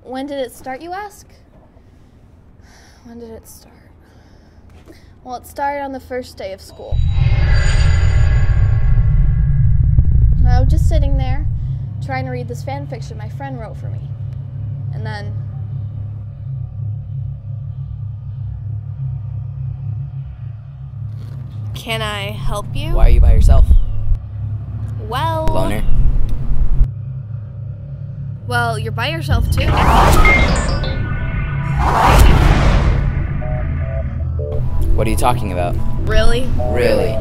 When did it start, you ask? When did it start? Well, it started on the first day of school. I was just sitting there trying to read this fan fiction my friend wrote for me. And then can I help you? Why are you by yourself? Well... Loner? Well, you're by yourself too. What are you talking about? Really? Really?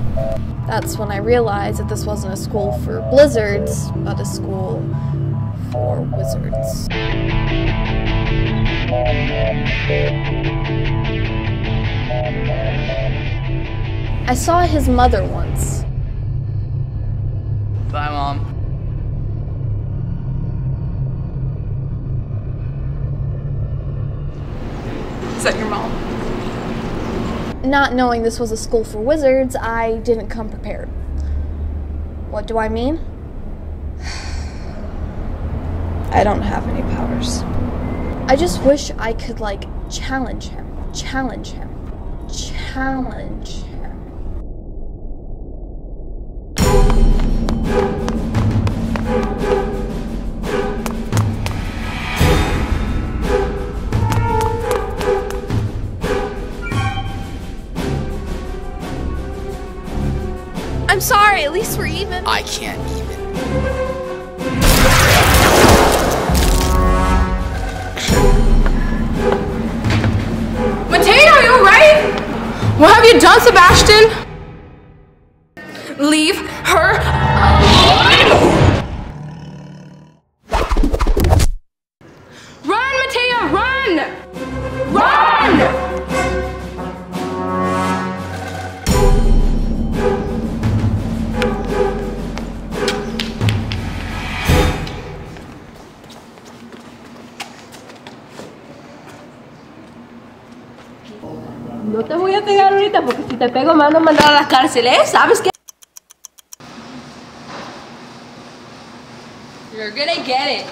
That's when I realized that this wasn't a school for blizzards, but a school for wizards. I saw his mother once. Bye, Mom. Is that your mom? Not knowing this was a school for wizards, I didn't come prepared. What do I mean? I don't have any powers. I just wish I could, like, challenge him. Challenge him. Challenge him. I'm sorry, at least we're even. I can't even. Mateo, are you alright? What have you done, Sebastian? Leave her alone! Run, Mateo, run! Run! No te voy a pegar ahorita porque si te pego me van a mandar a la cárcel, ¿eh? ¿Sabes qué? You're gonna get it.